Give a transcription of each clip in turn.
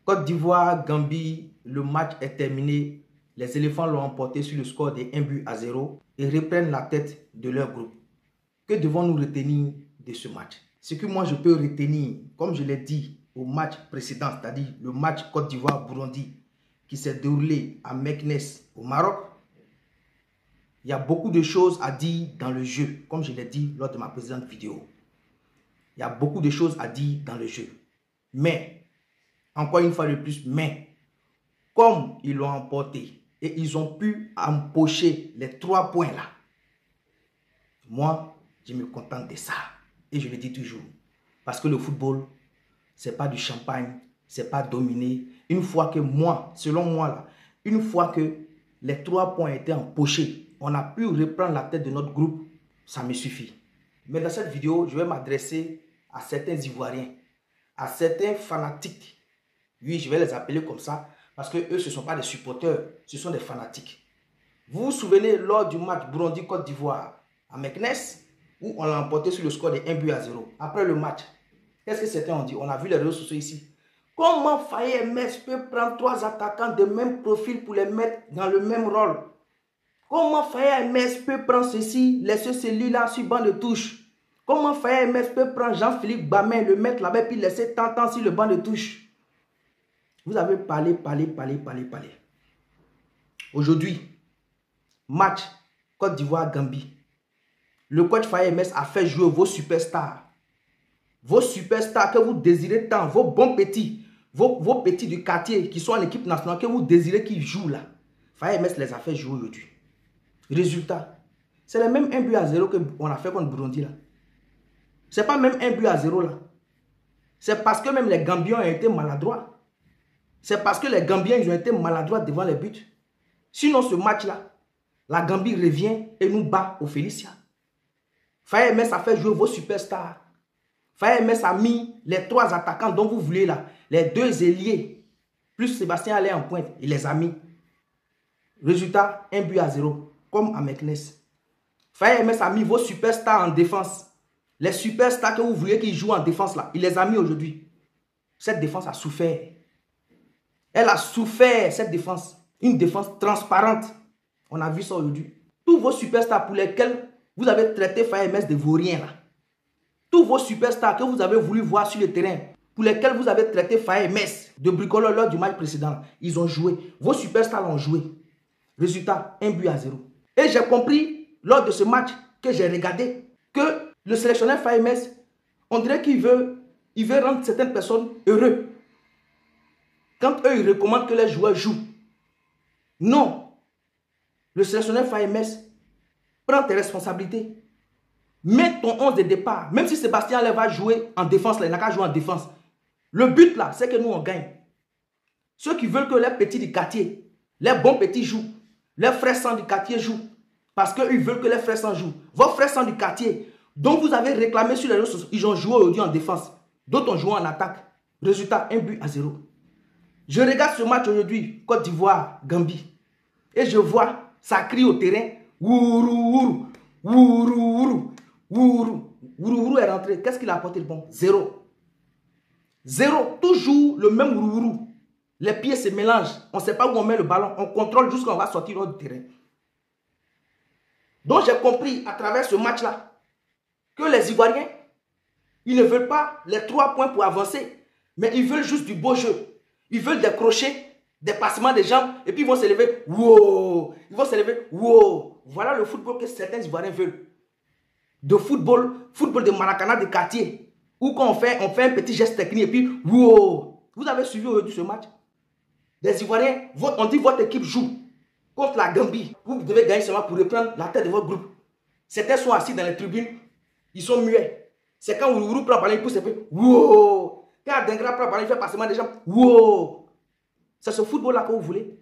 Côte d'Ivoire, Gambie, le match est terminé. Les éléphants l'ont emporté sur le score de 1-0 et reprennent la tête de leur groupe. Que devons-nous retenir de ce match? Ce que moi je peux retenir, comme je l'ai dit au match précédent, c'est-à-dire le match Côte d'Ivoire-Burundi qui s'est déroulé à Meknes au Maroc, il y a beaucoup de choses à dire dans le jeu, comme je l'ai dit lors de ma précédente vidéo. Il y a beaucoup de choses à dire dans le jeu. Mais, encore une fois de plus, comme ils l'ont emporté et ils ont pu empocher les 3 points là, moi, je me contente de ça. Et je le dis toujours. Parce que le football, ce n'est pas du champagne, ce n'est pas dominé. Une fois que moi, selon moi là, une fois que les 3 points étaient empochés, on a pu reprendre la tête de notre groupe, ça me suffit. Mais dans cette vidéo, je vais m'adresser à certains Ivoiriens, à certains fanatiques. Oui, je vais les appeler comme ça, parce que eux, ce ne sont pas des supporters, ce sont des fanatiques. Vous vous souvenez lors du match Burundi-Côte d'Ivoire à Meknes, où on l'a emporté sur le score de 1-0. Après le match, qu'est-ce que certains ont dit? On a vu les réseaux sociaux ici. Comment Faye MS peut prendre 3 attaquants de même profil pour les mettre dans le même rôle? Comment Faye MS peut prendre ceci, laisser celui-là sur banc de touche? Comment Faye MS peut prendre Jean-Philippe Bamin, le mettre là-bas, puis laisser tant sur le banc de touche? Vous avez parlé. Aujourd'hui, match Côte d'Ivoire-Gambie. Le coach Faye MS a fait jouer vos superstars. Vos superstars que vous désirez tant, vos bons petits, vos petits du quartier qui sont en équipe nationale, que vous désirez qu'ils jouent là. Faye MS les a fait jouer aujourd'hui. Résultat, c'est le même 1-0 qu'on a fait contre Burundi là. C'est pas même 1-0 là. C'est parce que même les Gambiens ont été maladroits. C'est parce que les Gambiens ils ont été maladroits devant les buts. Sinon ce match là, la Gambie revient et nous bat au Félicia. Faye MS a fait jouer vos superstars. Faye MS a mis les 3 attaquants dont vous voulez là. Les 2 ailiers. Plus Sébastien allait en pointe. Il les a mis. Résultat, 1-0. Comme à Meknes. Faye MS a mis vos superstars en défense. Les superstars que vous voulez qu'ils jouent en défense là. Il les a mis aujourd'hui. Cette défense a souffert. Elle a souffert, cette défense. Une défense transparente. On a vu ça aujourd'hui. Tous vos superstars pour lesquels vous avez traité Faye MS de vaurien là. Tous vos superstars que vous avez voulu voir sur le terrain, pour lesquels vous avez traité Faye MS de bricoleur lors du match précédent, ils ont joué. Vos superstars l'ont joué. Résultat, 1-0. Et j'ai compris lors de ce match que j'ai regardé que le sélectionneur Faye MS, on dirait qu'il veut rendre certaines personnes heureux. Quand eux, ils recommandent que les joueurs jouent. Non. Le sélectionneur Faye MS, prends tes responsabilités. Mets ton 11 de départ. Même si Sébastien va jouer en défense, là, il n'a qu'à jouer en défense. Le but là, c'est que nous on gagne. Ceux qui veulent que les petits du quartier, les bons petits jouent. Les frères sans du quartier jouent. Parce qu'ils veulent que les frères sans jouent. Vos frères sans du quartier, dont vous avez réclamé sur les réseaux sociaux, ils ont joué aujourd'hui en défense. D'autres ont joué en attaque. Résultat, 1-0. Je regarde ce match aujourd'hui, Côte d'Ivoire, Gambie. Et je vois, ça crie au terrain. Wourou, wourou, wourou. Wourou est rentré. Qu'est-ce qu'il a apporté de bon? 0. 0. Toujours le même wourou. Les pieds se mélangent. On ne sait pas où on met le ballon. On contrôle jusqu'à on va sortir hors du terrain. Donc j'ai compris à travers ce match-là que les Ivoiriens, ils ne veulent pas les 3 points pour avancer. Mais ils veulent juste du beau jeu. Ils veulent des crochets, des passements de jambes. Et puis ils vont se lever. Wow. Ils vont se lever. Wow. Voilà le football que certains Ivoiriens veulent. De football de Maracana de quartier. Où quand on fait un petit geste technique et puis wow. Vous avez suivi aujourd'hui ce match? Les Ivoiriens, on dit votre équipe joue contre la Gambie. Vous devez gagner seulement pour reprendre la tête de votre groupe. Certains sont assis dans les tribunes. Ils sont muets. C'est quand Ourourou prend le ballon, il pousse et fait wow. Quand Adengra prend le ballon, il fait passement des jambes. Wow. C'est ce football-là que vous voulez.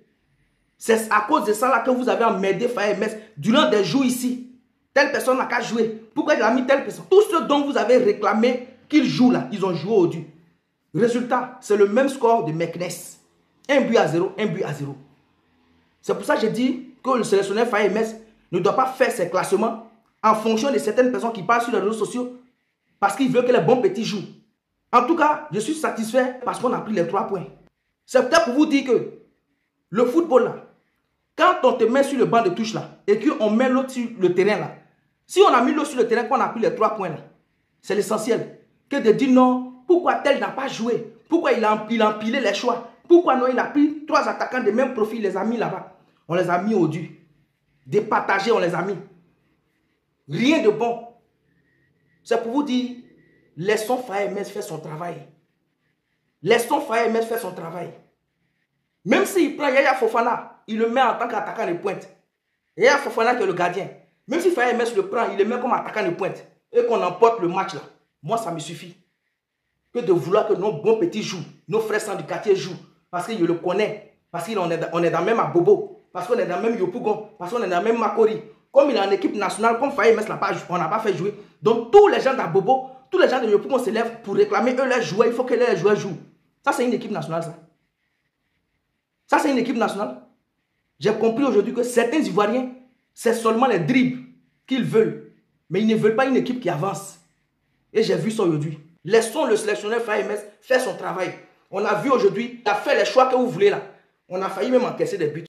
C'est à cause de ça là que vous avez emmerdé Faye MS durant des jours ici. Telle personne n'a qu'à jouer. Pourquoi il a mis telle personne? Tous ceux dont vous avez réclamé qu'ils jouent là, ils ont joué aujourd'hui. Résultat, c'est le même score de Meknes. 1-0, 1-0. C'est pour ça que j'ai dit que le sélectionneur Faye MS ne doit pas faire ses classements en fonction de certaines personnes qui parlent sur les réseaux sociaux parce qu'il veut que les bons petits jouent. En tout cas, je suis satisfait parce qu'on a pris les 3 points. C'est peut-être pour vous dire que le football là, quand on te met sur le banc de touche là, et qu'on met l'autre sur le terrain là, si on a mis l'autre sur le terrain, qu'on a pris les 3 points là, c'est l'essentiel. Que de dire non, pourquoi tel n'a pas joué? Pourquoi il a empilé les choix? Pourquoi non, il a pris 3 attaquants de même profil, les a mis là-bas. On les a mis au dû. Départagés, on les a mis. Rien de bon. C'est pour vous dire, laissons Faye MS faire son travail. Laissons Faye MS faire son travail. Même s'il prend Yaya Fofana, il le met en tant qu'attaquant de pointe. Yaya Fofana qui est le gardien. Même si Faye MS le prend, il le met comme attaquant de pointe. Et qu'on emporte le match là. Moi, ça me suffit. Que de vouloir que nos bons petits jouent. Nos frères sans du quartier jouent. Parce que je le connais. Parce qu'on est dans le même Abobo. Parce qu'on est dans le même Yopougon. Parce qu'on est dans le même Makori. Comme il est en équipe nationale, comme Faye MS on n'a pas fait jouer. Donc tous les gens d'Abobo, tous les gens de Yopougon se lèvent pour réclamer eux les joueurs. Il faut que les joueurs jouent. Ça, c'est une équipe nationale, ça. Ça, c'est une équipe nationale. J'ai compris aujourd'hui que certains Ivoiriens, c'est seulement les dribbles qu'ils veulent. Mais ils ne veulent pas une équipe qui avance. Et j'ai vu ça aujourd'hui. Laissons le sélectionneur Faye MS faire son travail. On a vu aujourd'hui, il a fait les choix que vous voulez là. On a failli même encaisser des buts.